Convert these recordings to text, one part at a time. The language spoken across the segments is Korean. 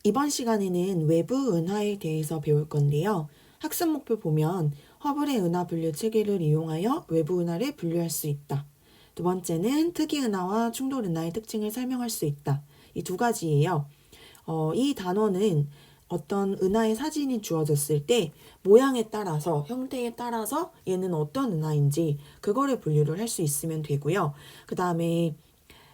이번 시간에는 외부 은하에 대해서 배울 건데요. 학습 목표 보면 허블의 은하 분류 체계를 이용하여 외부 은하를 분류할 수 있다. 두 번째는 특이 은하와 충돌 은하의 특징을 설명할 수 있다. 이 두 가지예요. 이 단어는 어떤 은하의 사진이 주어졌을 때 모양에 따라서, 형태에 따라서 얘는 어떤 은하인지 그거를 분류를 할 수 있으면 되고요. 그 다음에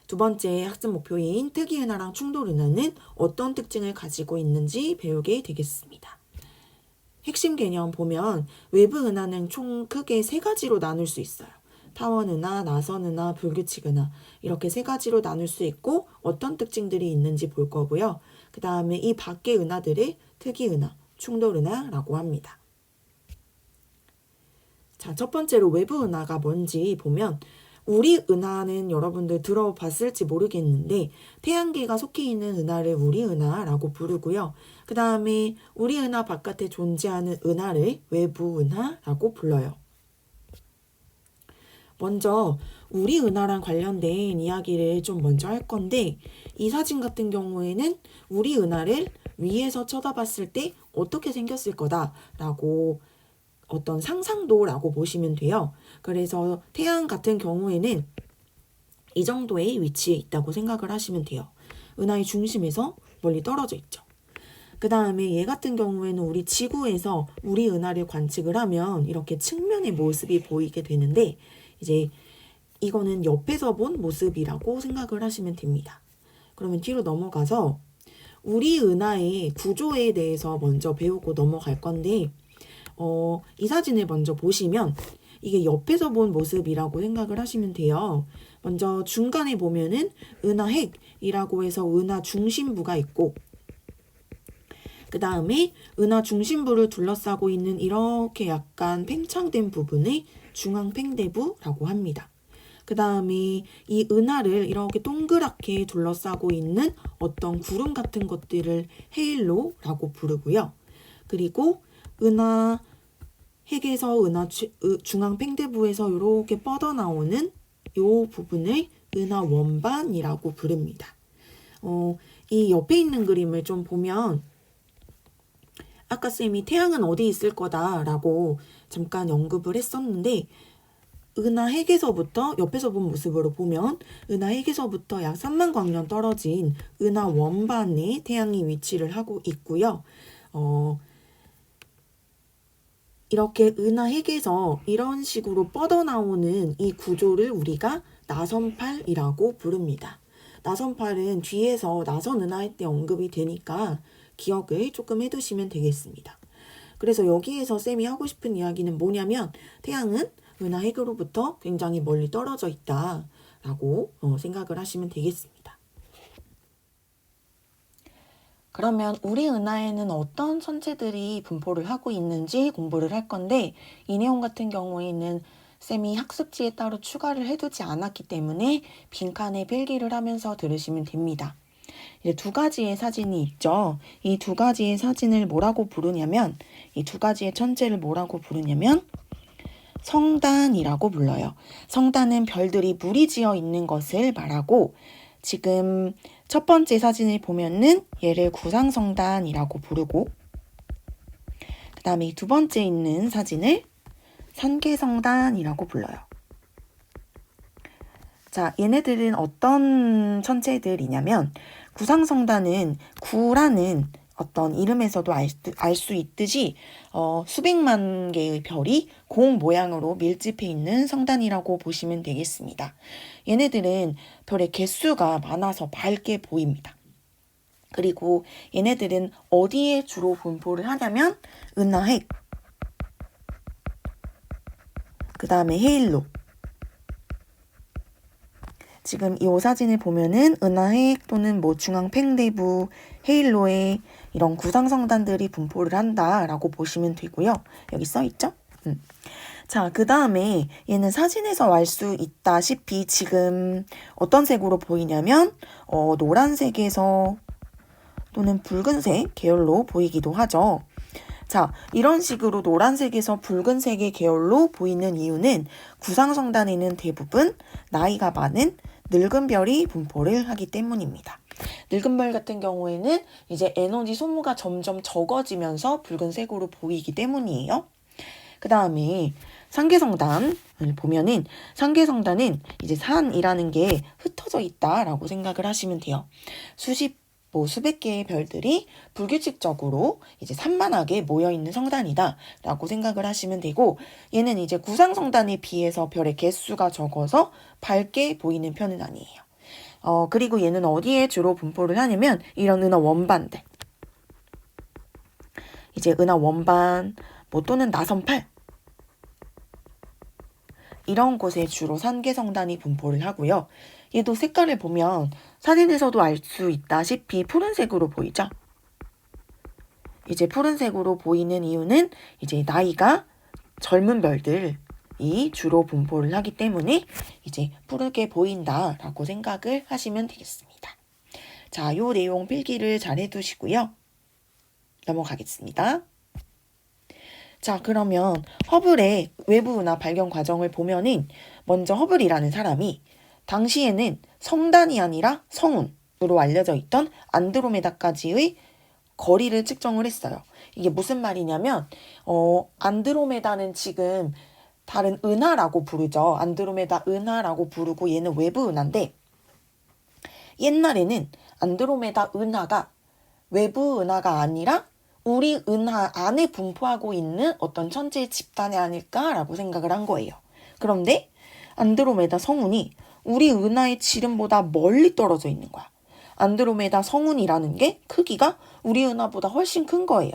두 번째 학습 목표인 특이 은하랑 충돌 은하는 어떤 특징을 가지고 있는지 배우게 되겠습니다. 핵심 개념 보면 외부 은하는 총 크게 세 가지로 나눌 수 있어요. 타원 은하, 나선 은하, 불규칙 은하 이렇게 세 가지로 나눌 수 있고 어떤 특징들이 있는지 볼 거고요. 그 다음에 이 밖의 은하들을 특이 은하, 충돌 은하라고 합니다. 자, 첫 번째로 외부 은하가 뭔지 보면 우리 은하는 여러분들 들어봤을지 모르겠는데 태양계가 속해 있는 은하를 우리 은하라고 부르고요. 그 다음에 우리 은하 바깥에 존재하는 은하를 외부 은하라고 불러요. 먼저 우리 은하랑 관련된 이야기를 좀 먼저 할 건데 이 사진 같은 경우에는 우리 은하를 위에서 쳐다봤을 때 어떻게 생겼을 거다라고 어떤 상상도라고 보시면 돼요. 그래서 태양 같은 경우에는 이 정도의 위치에 있다고 생각을 하시면 돼요. 은하의 중심에서 멀리 떨어져 있죠. 그 다음에 얘 같은 경우에는 우리 지구에서 우리 은하를 관측을 하면 이렇게 측면의 모습이 보이게 되는데 이제 이거는 옆에서 본 모습이라고 생각을 하시면 됩니다. 그러면 뒤로 넘어가서 우리 은하의 구조에 대해서 먼저 배우고 넘어갈 건데 이 사진을 먼저 보시면 이게 옆에서 본 모습이라고 생각을 하시면 돼요. 먼저 중간에 보면은 은하핵이라고 해서 은하 중심부가 있고 그 다음에 은하 중심부를 둘러싸고 있는 이렇게 약간 팽창된 부분을 중앙팽대부라고 합니다. 그 다음에 이 은하를 이렇게 동그랗게 둘러싸고 있는 어떤 구름 같은 것들을 헤일로라고 부르고요. 그리고 은하 핵에서 은하 중앙 팽대부에서 이렇게 뻗어나오는 이 부분을 은하 원반이라고 부릅니다. 이 옆에 있는 그림을 좀 보면 아까 쌤이 태양은 어디 있을 거다라고 잠깐 언급을 했었는데 은하 핵에서부터 옆에서 본 모습으로 보면 은하 핵에서부터 약 3만 광년 떨어진 은하 원반에 태양이 위치를 하고 있고요. 이렇게 은하 핵에서 이런 식으로 뻗어나오는 이 구조를 우리가 나선팔이라고 부릅니다. 나선팔은 뒤에서 나선 은하 할 때 언급이 되니까 기억을 조금 해두시면 되겠습니다. 그래서 여기에서 쌤이 하고 싶은 이야기는 뭐냐면 태양은 은하 핵으로부터 굉장히 멀리 떨어져 있다라고 생각을 하시면 되겠습니다. 그러면 우리 은하에는 어떤 천체들이 분포를 하고 있는지 공부를 할 건데 이 내용 같은 경우에는 쌤이 학습지에 따로 추가를 해두지 않았기 때문에 빈칸에 필기를 하면서 들으시면 됩니다. 이제 두 가지의 사진이 있죠. 이 두 가지의 사진을 뭐라고 부르냐면 이 두 가지의 천체를 뭐라고 부르냐면 성단이라고 불러요. 성단은 별들이 무리지어 있는 것을 말하고 지금 첫 번째 사진을 보면은 얘를 구상성단이라고 부르고 그 다음에 두 번째 있는 사진을 산계성단이라고 불러요. 자, 얘네들은 어떤 천체들이냐면 구상성단은 구라는 어떤 이름에서도 알 수 있듯이 수백만 개의 별이 공 모양으로 밀집해 있는 성단이라고 보시면 되겠습니다. 얘네들은 별의 개수가 많아서 밝게 보입니다. 그리고 얘네들은 어디에 주로 분포를 하냐면 은하핵, 그 다음에 헤일로. 지금 이 사진을 보면은 은하핵 또는 중앙팽대부, 헤일로에 이런 구상성단들이 분포를 한다라고 보시면 되고요. 여기 써 있죠? 자, 그 다음에 얘는 사진에서 알 수 있다시피 지금 어떤 색으로 보이냐면 노란색에서 또는 붉은색 계열로 보이기도 하죠. 자, 이런 식으로 노란색에서 붉은색의 계열로 보이는 이유는 구상성단에는 대부분 나이가 많은 늙은 별이 분포를 하기 때문입니다. 늙은 별 같은 경우에는 이제 에너지 소모가 점점 적어지면서 붉은색으로 보이기 때문이에요. 그 다음에 상계성단을 보면은 상계성단은 이제 산이라는 게 흩어져 있다라고 생각을 하시면 돼요. 수백 개의 별들이 불규칙적으로 이제 산만하게 모여있는 성단이다라고 생각을 하시면 되고, 얘는 이제 구상성단에 비해서 별의 개수가 적어서 밝게 보이는 편은 아니에요. 그리고 얘는 어디에 주로 분포를 하냐면 이런 은하 원반들, 이제 은하 원반 또는 나선팔, 이런 곳에 주로 상계성단이 분포를 하고요. 얘도 색깔을 보면 사진에서도 알 수 있다시피 푸른색으로 보이죠. 이제 푸른색으로 보이는 이유는 이제 나이가 젊은 별들이 주로 분포를 하기 때문에 이제 푸르게 보인다라고 생각을 하시면 되겠습니다. 자, 요 내용 필기를 잘 해두시고요. 넘어가겠습니다. 자, 그러면 허블의 외부 은하 발견 과정을 보면은 먼저 허블이라는 사람이 당시에는 성단이 아니라 성운으로 알려져 있던 안드로메다까지의 거리를 측정을 했어요. 이게 무슨 말이냐면 안드로메다는 지금 다른 은하라고 부르죠. 안드로메다 은하라고 부르고 얘는 외부 은하인데, 옛날에는 안드로메다 은하가 외부 은하가 아니라 우리 은하 안에 분포하고 있는 어떤 천체의 집단이 아닐까라고 생각을 한 거예요. 그런데 안드로메다 성운이 우리 은하의 지름보다 멀리 떨어져 있는 거야. 안드로메다 성운이라는 게 크기가 우리 은하보다 훨씬 큰 거예요.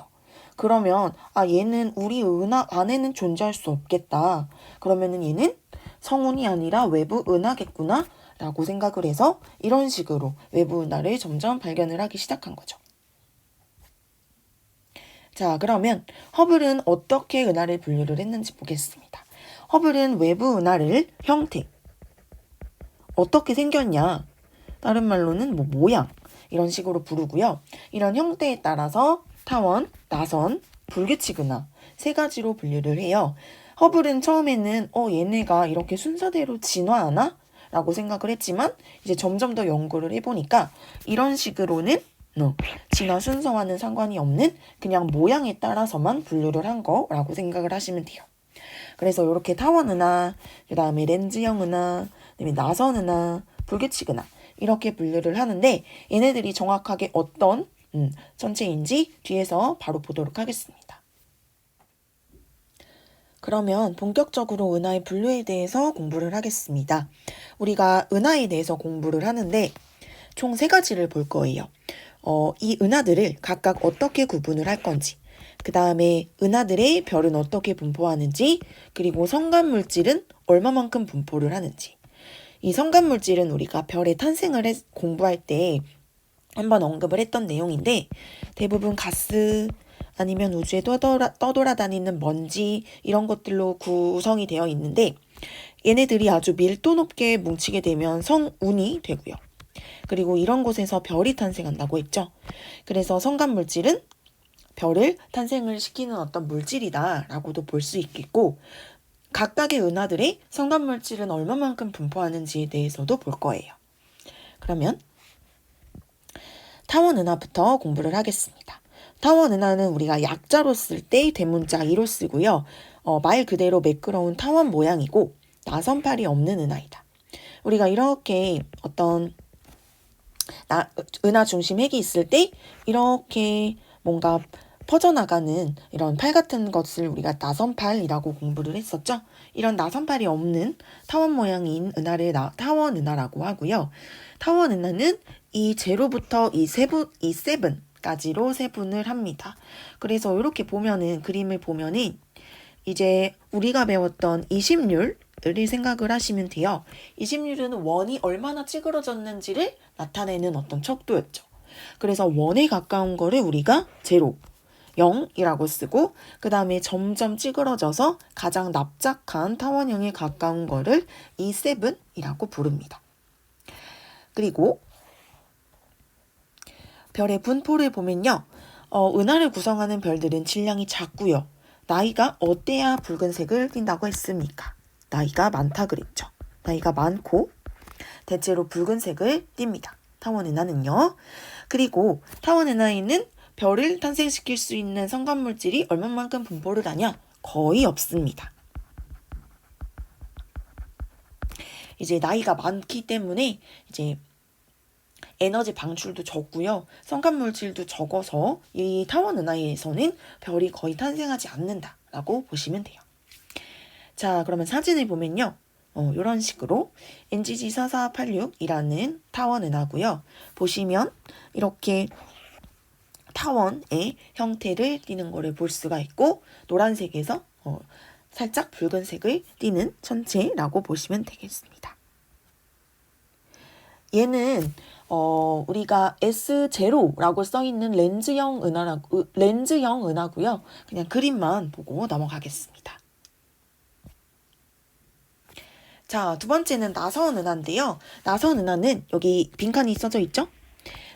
그러면 얘는 우리 은하 안에는 존재할 수 없겠다. 그러면은 얘는 성운이 아니라 외부 은하겠구나 라고 생각을 해서 이런 식으로 외부 은하를 점점 발견을 하기 시작한 거죠. 자, 그러면 허블은 어떻게 은하를 분류를 했는지 보겠습니다. 허블은 외부 은하를 형태, 어떻게 생겼냐, 다른 말로는 모양, 이런 식으로 부르고요. 이런 형태에 따라서 타원, 나선, 불규칙 은하 세 가지로 분류를 해요. 허블은 처음에는 얘네가 이렇게 순서대로 진화하나? 라고 생각을 했지만 이제 점점 더 연구를 해보니까 이런 식으로는 진화 순서와는 상관이 없는 그냥 모양에 따라서만 분류를 한 거라고 생각을 하시면 돼요. 그래서 이렇게 타원 은하, 그 다음에 렌즈형 은하, 그다음에 나선 은하, 불규칙 은하 이렇게 분류를 하는데, 얘네들이 정확하게 어떤 천체인지 뒤에서 바로 보도록 하겠습니다. 그러면 본격적으로 은하의 분류에 대해서 공부를 하겠습니다. 우리가 은하에 대해서 공부를 하는데 총 3가지를 볼 거예요. 이 은하들을 각각 어떻게 구분을 할 건지, 그 다음에 은하들의 별은 어떻게 분포하는지, 그리고 성간물질은 얼마만큼 분포를 하는지. 이 성간물질은 우리가 별의 탄생을 공부할 때 한번 언급을 했던 내용인데, 대부분 가스 아니면 우주에 떠돌아다니는 먼지 이런 것들로 구성이 되어 있는데, 얘네들이 아주 밀도 높게 뭉치게 되면 성운이 되고요. 그리고 이런 곳에서 별이 탄생한다고 했죠. 그래서 성간물질은 별을 탄생을 시키는 어떤 물질이다 라고도 볼 수 있겠고, 각각의 은하들의 성간물질은 얼마만큼 분포하는지에 대해서도 볼 거예요. 그러면 타원 은하부터 공부를 하겠습니다. 타원 은하는 우리가 약자로 쓸 때 대문자 E로 쓰고요. 말 그대로 매끄러운 타원 모양이고 나선팔이 없는 은하이다. 우리가 이렇게 어떤 은하 중심 핵이 있을 때 이렇게 뭔가 퍼져나가는 이런 팔 같은 것을 우리가 나선팔이라고 공부를 했었죠. 이런 나선팔이 없는 타원 모양인 은하를 타원 은하라고 하고요. 타원 은하는 이 제로부터 이 세븐까지로 세분을 합니다. 그래서 이렇게 보면은, 그림을 보면은 이제 우리가 배웠던 20률을 생각을 하시면 돼요. 20률은 원이 얼마나 찌그러졌는지를 나타내는 어떤 척도였죠. 그래서 원에 가까운 거를 우리가 제로, 0이라고 쓰고, 그 다음에 점점 찌그러져서 가장 납작한 타원형에 가까운 거를 E7이라고 부릅니다. 그리고 별의 분포를 보면요. 은하를 구성하는 별들은 질량이 작고요. 나이가 어때야 붉은색을 띈다고 했습니까? 나이가 많다 그랬죠. 나이가 많고 대체로 붉은색을 띱니다. 타원 은하는요. 그리고 타원 은하에는 별을 탄생시킬 수 있는 성간물질이 얼마만큼 분포를 하냐? 거의 없습니다. 이제 나이가 많기 때문에 이제 에너지 방출도 적고요. 성간물질도 적어서 이 타원 은하에서는 별이 거의 탄생하지 않는다라고 보시면 돼요. 자, 그러면 사진을 보면요. 이런 식으로 NGG4486이라는 타원 은하고요. 보시면 이렇게 타원의 형태를 띠는 거를 볼 수가 있고 노란색에서 살짝 붉은색을 띠는 천체라고 보시면 되겠습니다. 얘는 우리가 S0라고 써있는 렌즈형 은하고요. 그냥 그림만 보고 넘어가겠습니다. 자, 두 번째는 나선 은하인데요. 나선 은하는 여기 빈칸이 써져 있죠?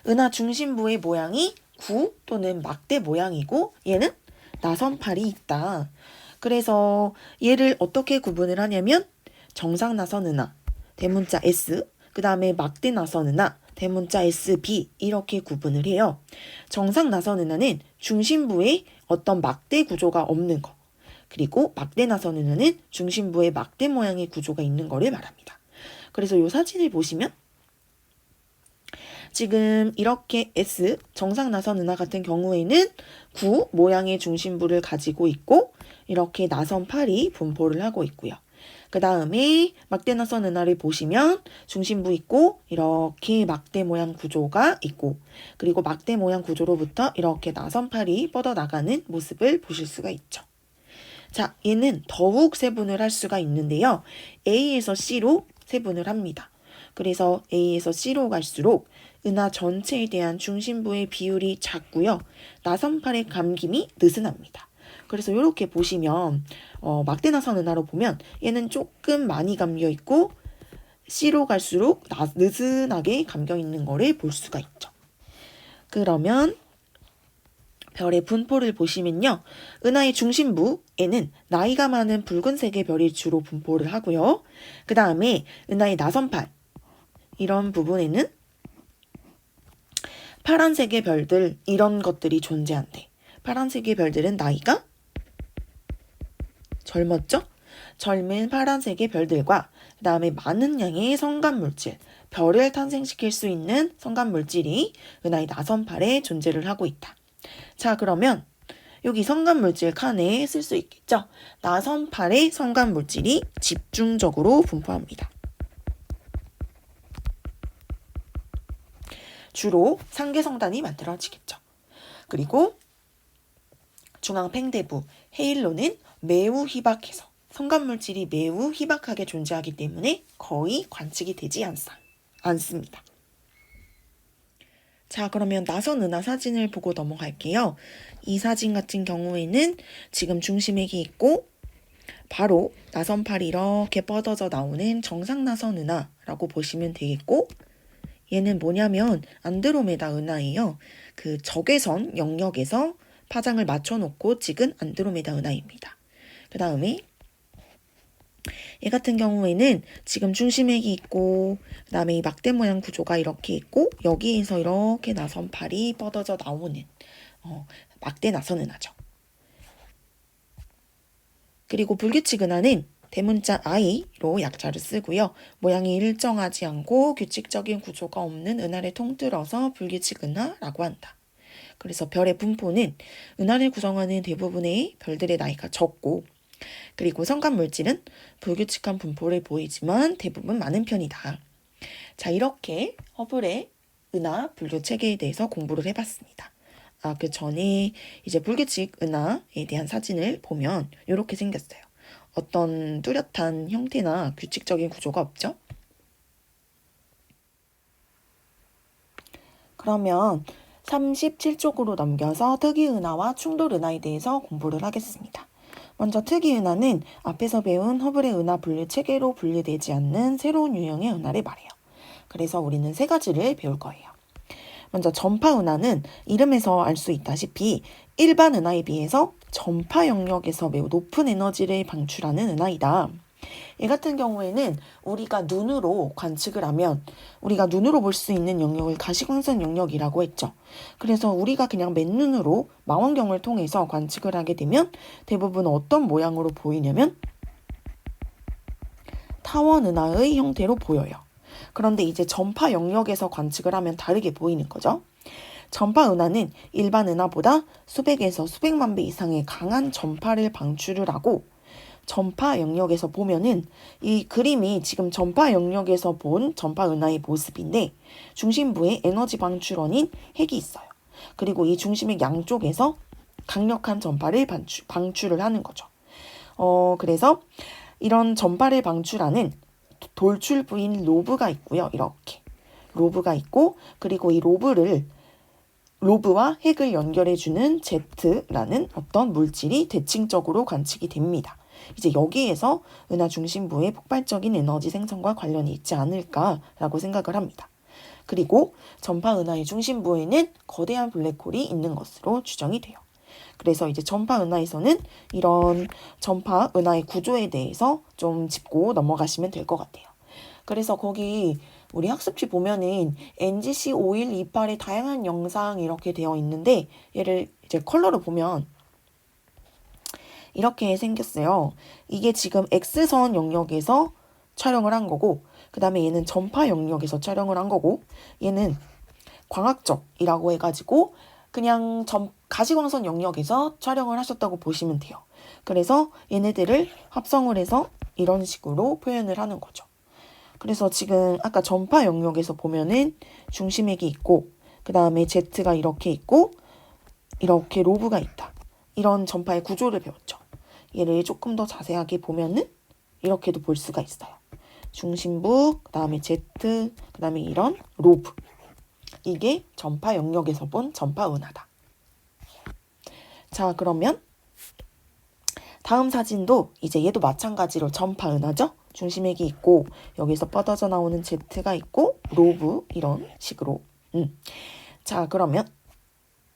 은하 중심부의 모양이 구 또는 막대 모양이고 얘는 나선팔이 있다. 그래서 얘를 어떻게 구분을 하냐면 정상 나선 은하, 대문자 S, 그 다음에 막대 나선 은하, 대문자 SB 이렇게 구분을 해요. 정상 나선 은하는 중심부에 어떤 막대 구조가 없는 거. 그리고 막대 나선 은하는 중심부에 막대 모양의 구조가 있는 거를 말합니다. 그래서 이 사진을 보시면 지금 이렇게 S, 정상 나선 은하 같은 경우에는 구 모양의 중심부를 가지고 있고 이렇게 나선팔이 분포를 하고 있고요. 그 다음에 막대 나선 은하를 보시면 중심부 있고 이렇게 막대 모양 구조가 있고 그리고 막대 모양 구조로부터 이렇게 나선팔이 뻗어나가는 모습을 보실 수가 있죠. 자, 얘는 더욱 세분을 할 수가 있는데요. A에서 C로 세분을 합니다. 그래서 A에서 C로 갈수록 은하 전체에 대한 중심부의 비율이 작고요. 나선팔의 감김이 느슨합니다. 그래서 이렇게 보시면 막대 나선 은하로 보면 얘는 조금 많이 감겨 있고 C로 갈수록 느슨하게 감겨 있는 거를 볼 수가 있죠. 그러면 별의 분포를 보시면요. 은하의 중심부에는 나이가 많은 붉은색의 별이 주로 분포를 하고요. 그 다음에 은하의 나선팔 이런 부분에는 파란색의 별들 이런 것들이 존재한대. 파란색의 별들은 나이가 젊었죠? 젊은 파란색의 별들과 그 다음에 많은 양의 성간물질, 별을 탄생시킬 수 있는 성간물질이 은하의 나선팔에 존재를 하고 있다. 자, 그러면 여기 성간물질 칸에 쓸 수 있겠죠? 나선팔의 성간물질이 집중적으로 분포합니다. 주로 상계성단이 만들어지겠죠. 그리고 중앙 팽대부 헤일로는 매우 희박해서 성간물질이 매우 희박하게 존재하기 때문에 거의 관측이 되지 않습니다. 자, 그러면 나선 은하 사진을 보고 넘어갈게요. 이 사진 같은 경우에는 지금 중심핵이 있고 바로 나선팔이 이렇게 뻗어져 나오는 정상 나선 은하라고 보시면 되겠고 얘는 뭐냐면 안드로메다 은하예요. 그 적외선 영역에서 파장을 맞춰놓고 찍은 안드로메다 은하입니다. 그 다음에 얘 같은 경우에는 지금 중심핵이 있고 그 다음에 이 막대 모양 구조가 이렇게 있고 여기에서 이렇게 나선팔이 뻗어져 나오는 막대 나선 은하죠. 그리고 불규칙 은하는 대문자 I로 약자를 쓰고요. 모양이 일정하지 않고 규칙적인 구조가 없는 은하를 통틀어서 불규칙 은하라고 한다. 그래서 별의 분포는 은하를 구성하는 대부분의 별들의 나이가 적고 그리고 성간물질은 불규칙한 분포를 보이지만 대부분 많은 편이다. 자, 이렇게 허블의 은하 분류 체계에 대해서 공부를 해봤습니다. 그 전에 이제 불규칙 은하에 대한 사진을 보면 이렇게 생겼어요. 어떤 뚜렷한 형태나 규칙적인 구조가 없죠? 그러면 37쪽으로 넘겨서 특이은하와 충돌은하에 대해서 공부를 하겠습니다. 먼저 특이은하는 앞에서 배운 허블의 은하 분류 체계로 분류되지 않는 새로운 유형의 은하를 말해요. 그래서 우리는 세 가지를 배울 거예요. 먼저 전파은하는 이름에서 알 수 있다시피 일반 은하에 비해서 전파 영역에서 매우 높은 에너지를 방출하는 은하이다. 얘 같은 경우에는 우리가 눈으로 관측을 하면 우리가 눈으로 볼 수 있는 영역을 가시광선 영역이라고 했죠. 그래서 우리가 그냥 맨눈으로 망원경을 통해서 관측을 하게 되면 대부분 어떤 모양으로 보이냐면 타원 은하의 형태로 보여요. 그런데 이제 전파 영역에서 관측을 하면 다르게 보이는 거죠. 전파 은하는 일반 은하보다 수백에서 수백만 배 이상의 강한 전파를 방출을 하고 전파 영역에서 보면은 이 그림이 지금 전파 영역에서 본 전파 은하의 모습인데 중심부에 에너지 방출원인 핵이 있어요. 그리고 이 중심핵 양쪽에서 강력한 전파를 방출을 하는 거죠. 그래서 이런 전파를 방출하는 돌출 부인 로브가 있고요. 이렇게 로브가 있고 그리고 이 로브와 핵을 연결해주는 Z라는 어떤 물질이 대칭적으로 관측이 됩니다. 이제 여기에서 은하 중심부의 폭발적인 에너지 생성과 관련이 있지 않을까라고 생각을 합니다. 그리고 전파 은하의 중심부에는 거대한 블랙홀이 있는 것으로 추정이 돼요. 그래서 이제 전파 은하에서는 이런 전파 은하의 구조에 대해서 좀 짚고 넘어가시면 될 것 같아요. 그래서 거기 우리 학습지 보면은 NGC 5128의 다양한 영상 이렇게 되어 있는데 얘를 이제 컬러로 보면 이렇게 생겼어요. 이게 지금 X선 영역에서 촬영을 한 거고 그 다음에 얘는 전파 영역에서 촬영을 한 거고 얘는 광학적이라고 해가지고 그냥 가시광선 영역에서 촬영을 하셨다고 보시면 돼요. 그래서 얘네들을 합성을 해서 이런 식으로 표현을 하는 거죠. 그래서 지금 아까 전파 영역에서 보면은 중심핵이 있고 그 다음에 Z가 이렇게 있고 이렇게 로브가 있다. 이런 전파의 구조를 배웠죠. 얘를 조금 더 자세하게 보면은 이렇게도 볼 수가 있어요. 중심부, 그 다음에 Z, 그 다음에 이런 로브. 이게 전파 영역에서 본 전파 은하다. 자, 그러면 다음 사진도 이제 얘도 마찬가지로 전파 은하죠. 중심핵이 있고 여기서 뻗어져 나오는 Z가 있고 로브 이런 식으로. 자, 그러면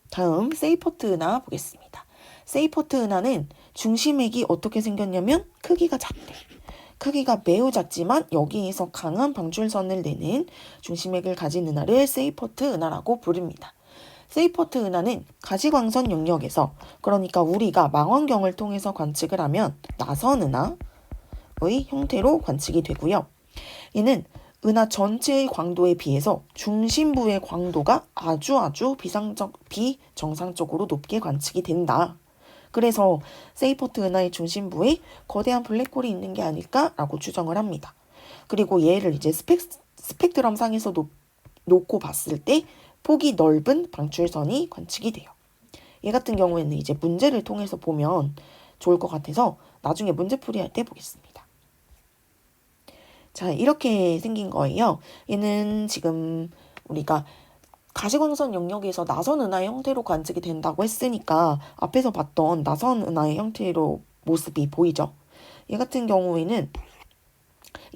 다음 세이포트 은하 보겠습니다. 세이포트 은하는 중심핵이 어떻게 생겼냐면 크기가 작대. 크기가 매우 작지만 여기에서 강한 방출선을 내는 중심핵을 가진 은하를 세이포트 은하라고 부릅니다. 세이포트 은하는 가시광선 영역에서 그러니까 우리가 망원경을 통해서 관측을 하면 나선 은하의 형태로 관측이 되고요. 얘는 은하 전체의 광도에 비해서 중심부의 광도가 아주 비정상적으로 높게 관측이 된다. 그래서 세이포트 은하의 중심부에 거대한 블랙홀이 있는 게 아닐까라고 추정을 합니다. 그리고 얘를 이제 스펙트럼 상에서 놓고 봤을 때 폭이 넓은 방출선이 관측이 돼요. 얘 같은 경우에는 이제 문제를 통해서 보면 좋을 것 같아서 나중에 문제풀이 할 때 보겠습니다. 자, 이렇게 생긴 거예요. 얘는 지금 우리가 가시광선 영역에서 나선 은하의 형태로 관측이 된다고 했으니까 앞에서 봤던 나선 은하의 형태로 모습이 보이죠. 얘 같은 경우에는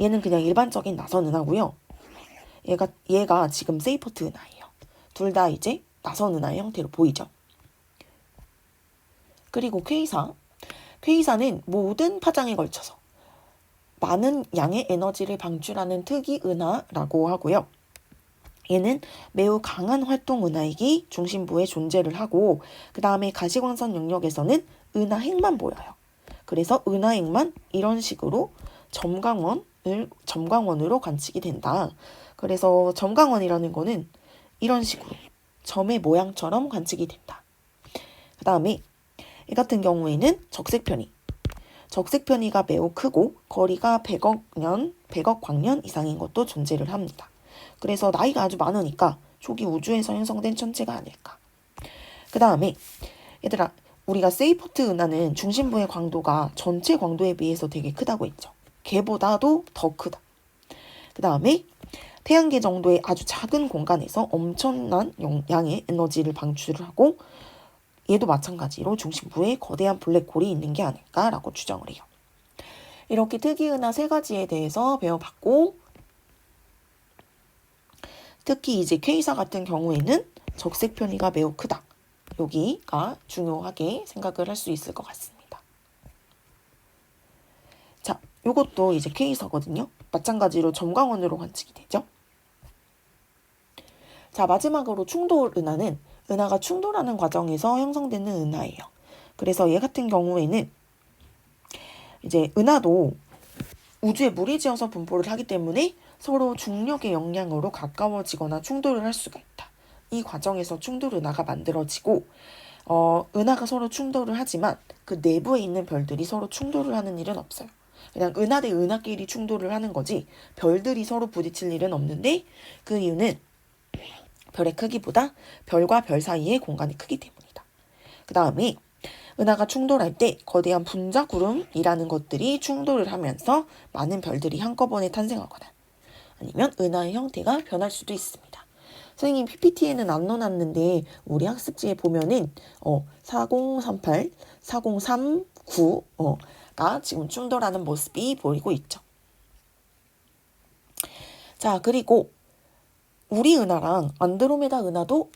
얘는 그냥 일반적인 나선 은하고요. 얘가 지금 세이포트 은하예요. 둘 다 이제 나선 은하의 형태로 보이죠. 그리고 퀘이사는 모든 파장에 걸쳐서 많은 양의 에너지를 방출하는 특이 은하라고 하고요. 얘는 매우 강한 활동 은하액이 중심부에 존재를 하고 그 다음에 가시광선 영역에서는 은하핵만 보여요. 그래서 은하핵만 이런 식으로 점광원으로 관측이 된다. 그래서 점광원이라는 거는 이런 식으로 점의 모양처럼 관측이 된다. 그 다음에 이 같은 경우에는 적색편이가 매우 크고 거리가 100억 광년 이상인 것도 존재를 합니다. 그래서 나이가 아주 많으니까 초기 우주에서 형성된 천체가 아닐까. 그 다음에 얘들아, 우리가 세이포트 은하는 중심부의 광도가 전체 광도에 비해서 되게 크다고 했죠. 걔보다도 더 크다. 그 다음에 태양계 정도의 아주 작은 공간에서 엄청난 양의 에너지를 방출을 하고 얘도 마찬가지로 중심부에 거대한 블랙홀이 있는 게 아닐까라고 추정을 해요. 이렇게 특이은하 3가지에 대해서 배워봤고 특히 이제 K사 같은 경우에는 적색 편이가 매우 크다. 여기가 중요하게 생각을 할 수 있을 것 같습니다. 자, 이것도 이제 K서거든요. 마찬가지로 점광원으로 관측이 되죠. 자, 마지막으로 충돌 은하는 은하가 충돌하는 과정에서 형성되는 은하예요. 그래서 얘 같은 경우에는 이제 은하도 우주에 무리지어서 분포를 하기 때문에 서로 중력의 영향으로 가까워지거나 충돌을 할 수가 있다. 이 과정에서 충돌 은하가 만들어지고 은하가 서로 충돌을 하지만 그 내부에 있는 별들이 서로 충돌을 하는 일은 없어요. 그냥 은하 대 은하끼리 충돌을 하는 거지 별들이 서로 부딪힐 일은 없는데 그 이유는 별의 크기보다 별과 별 사이의 공간이 크기 때문이다. 그 다음에 은하가 충돌할 때 거대한 분자 구름이라는 것들이 충돌을 하면서 많은 별들이 한꺼번에 탄생하거나 아니면 은하의 형태가 변할 수도 있습니다. 선생님 PPT에는 안 넣어놨는데 우리 학습지에 보면은 4038, 4039가 지금 충돌하는 모습이 보이고 있죠. 자, 그리고 우리 은하랑 안드로메다 은하도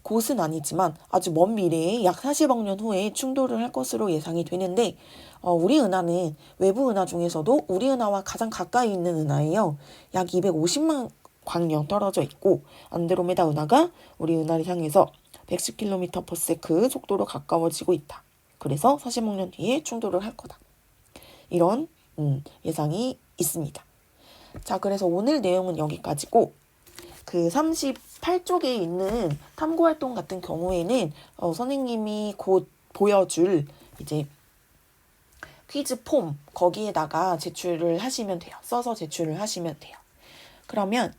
곧은 아니지만 아주 먼 미래에 약 40억 년 후에 충돌을 할 것으로 예상이 되는데 우리 은하는 외부 은하 중에서도 우리 은하와 가장 가까이 있는 은하예요. 약 250만 광년 떨어져 있고 안드로메다 은하가 우리 은하를 향해서 110km/s 속도로 가까워지고 있다. 그래서 40억 년 뒤에 충돌을 할 거다. 이런 예상이 있습니다. 자, 그래서 오늘 내용은 여기까지고 그 38쪽에 있는 탐구활동 같은 경우에는 선생님이 곧 보여줄 이제 퀴즈 폼 거기에다가 제출을 하시면 돼요. 써서 제출을 하시면 돼요. 그러면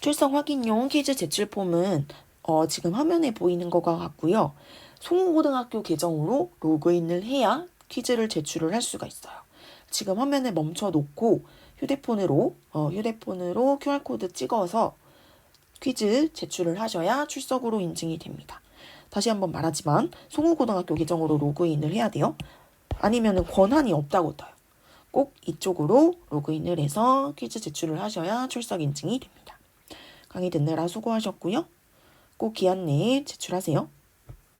출석 확인용 퀴즈 제출 폼은 지금 화면에 보이는 것과 같고요. 송우고등학교 계정으로 로그인을 해야 퀴즈를 제출을 할 수가 있어요. 지금 화면을 멈춰 놓고 휴대폰으로 QR코드 찍어서 퀴즈 제출을 하셔야 출석으로 인증이 됩니다. 다시 한번 말하지만 송우고등학교 계정으로 로그인을 해야 돼요. 아니면 권한이 없다고 떠요. 꼭 이쪽으로 로그인을 해서 퀴즈 제출을 하셔야 출석 인증이 됩니다. 강의 듣느라 수고하셨고요. 꼭 기한 내에 제출하세요.